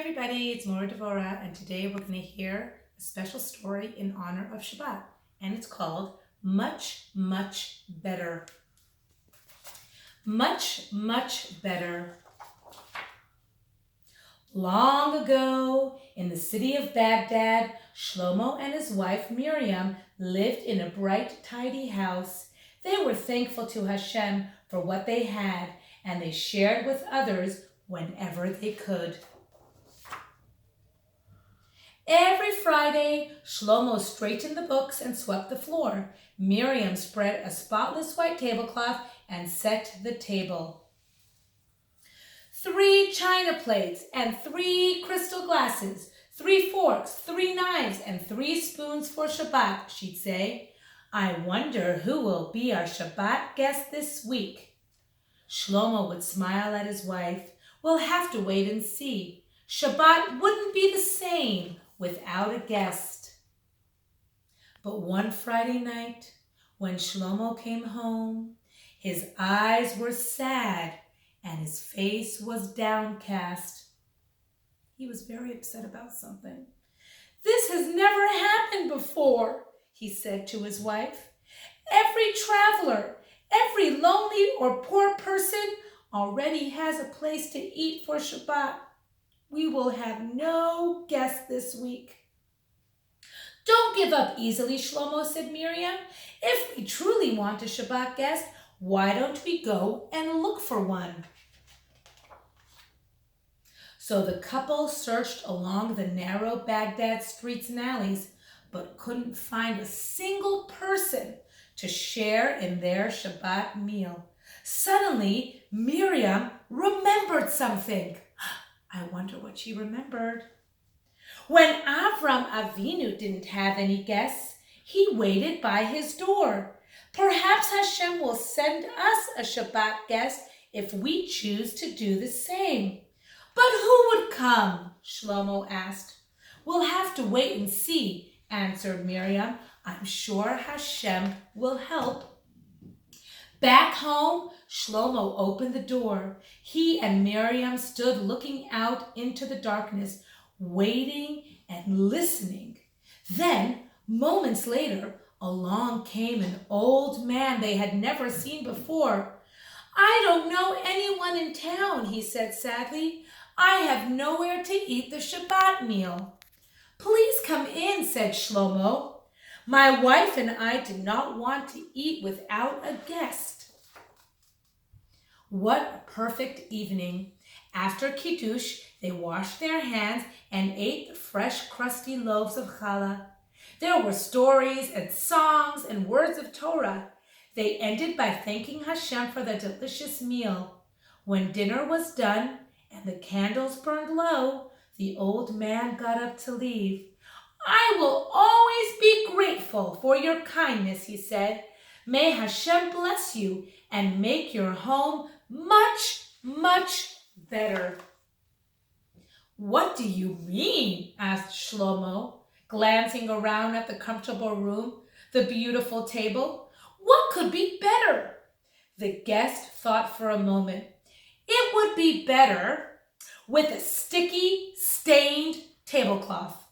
everybody, it's Morah Devora, and today we're going to hear a special story in honor of Shabbat, and it's called Much, Much Better. Much, much better. Long ago, in the city of Baghdad, Shlomo and his wife Miriam lived in a bright, tidy house. They were thankful to Hashem for what they had, and they shared with others whenever they could. Every Friday, Shlomo straightened the books and swept the floor. Miriam spread a spotless white tablecloth and set the table. 3 china plates and 3 crystal glasses, 3 forks, 3 knives, and 3 spoons for Shabbat, she'd say. I wonder who will be our Shabbat guest this week. Shlomo would smile at his wife. We'll have to wait and see. Shabbat wouldn't be the same without a guest. But one Friday night, when Shlomo came home, his eyes were sad and his face was downcast. He was very upset about something. This has never happened before, he said to his wife. Every traveler, every lonely or poor person already has a place to eat for Shabbat. We will have no guests this week. Don't give up easily, Shlomo, said Miriam. If we truly want a Shabbat guest, why don't we go and look for one? So the couple searched along the narrow Baghdad streets and alleys, but couldn't find a single person to share in their Shabbat meal. Suddenly, Miriam remembered something. I wonder what she remembered. When Avram Avinu didn't have any guests, he waited by his door. Perhaps Hashem will send us a Shabbat guest if we choose to do the same. But who would come? Shlomo asked. We'll have to wait and see, answered Miriam. I'm sure Hashem will help. Back home, Shlomo opened the door. He and Miriam stood looking out into the darkness, waiting and listening. Then, moments later, along came an old man they had never seen before. I don't know anyone in town, he said sadly. I have nowhere to eat the Shabbat meal. Please come in, said Shlomo. My wife and I did not want to eat without a guest. What a perfect evening. After Kiddush, they washed their hands and ate the fresh, crusty loaves of challah. There were stories and songs and words of Torah. They ended by thanking Hashem for the delicious meal. When dinner was done and the candles burned low, the old man got up to leave. I will always be grateful for your kindness, he said. May Hashem bless you and make your home much, much better. What do you mean? Asked Shlomo, glancing around at the comfortable room, the beautiful table. What could be better? The guest thought for a moment. It would be better with a sticky, stained tablecloth.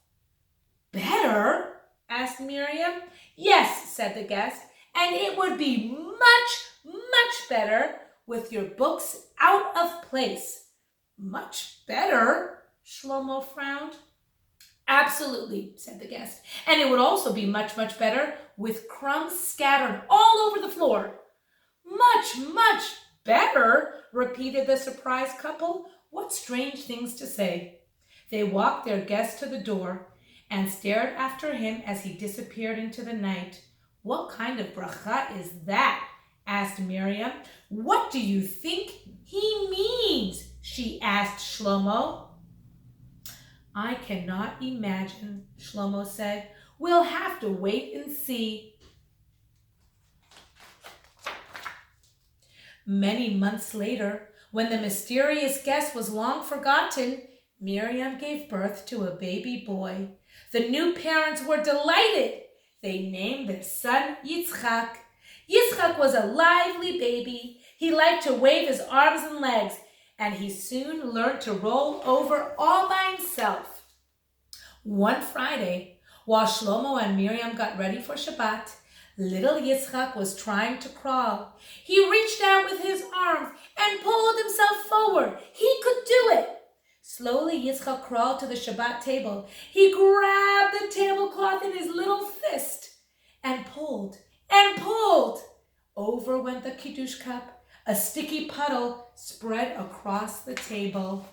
Better? Asked Miriam. Yes, said the guest, and it would be much, much better with your books out of place. Much better? Shlomo frowned. Absolutely, said the guest, and it would also be much, much better with crumbs scattered all over the floor. Much, much better, repeated the surprised couple. What strange things to say. They walked their guest to the door and stared after him as he disappeared into the night. What kind of bracha is that? Asked Miriam. What do you think he means? She asked Shlomo. I cannot imagine, Shlomo said. We'll have to wait and see. Many months later, when the mysterious guest was long forgotten, Miriam gave birth to a baby boy. The new parents were delighted. They named their son Yitzchak. Yitzchak was a lively baby. He liked to wave his arms and legs, and he soon learned to roll over all by himself One Friday, while Shlomo and Miriam got ready for Shabbat, little Yitzchak was trying to crawl. He reached out with his arms and pulled himself forward. He could do it. Slowly, Yitzchak crawled to the Shabbat table. He grabbed the tablecloth in his little fist and pulled and pulled. Over went the Kiddush cup. A sticky puddle spread across the table.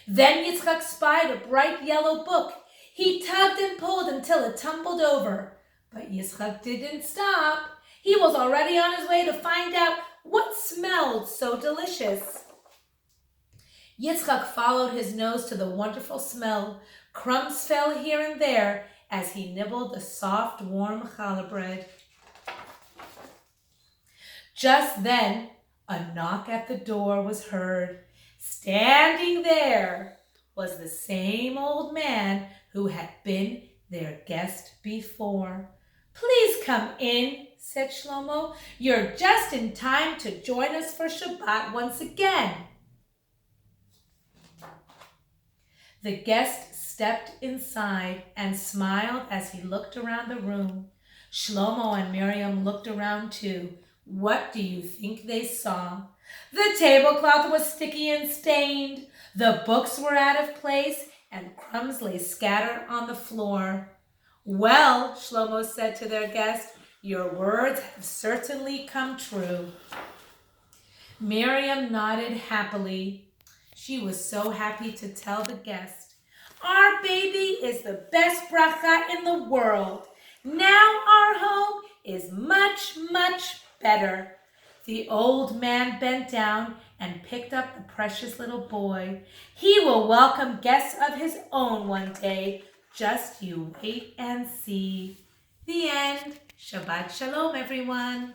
Then Yitzchak spied a bright yellow book. He tugged and pulled until it tumbled over. But Yitzchak didn't stop. He was already on his way to find out what smelled so delicious. Yitzchak followed his nose to the wonderful smell. Crumbs fell here and there as he nibbled the soft, warm challah bread. Just then, a knock at the door was heard. Standing there was the same old man who had been their guest before. "Please come in," said Shlomo. "You're just in time to join us for Shabbat once again." The guest stepped inside and smiled as he looked around the room. Shlomo and Miriam looked around too. What do you think they saw? The tablecloth was sticky and stained. The books were out of place, and crumbs lay scattered on the floor. "Well," Shlomo said to their guest, "your words have certainly come true." Miriam nodded happily. She was so happy to tell the guest, "Our baby is the best bracha in the world. Now our home is much, much better." The old man bent down and picked up the precious little boy. He will welcome guests of his own one day. Just you wait and see. The end. Shabbat Shalom, everyone.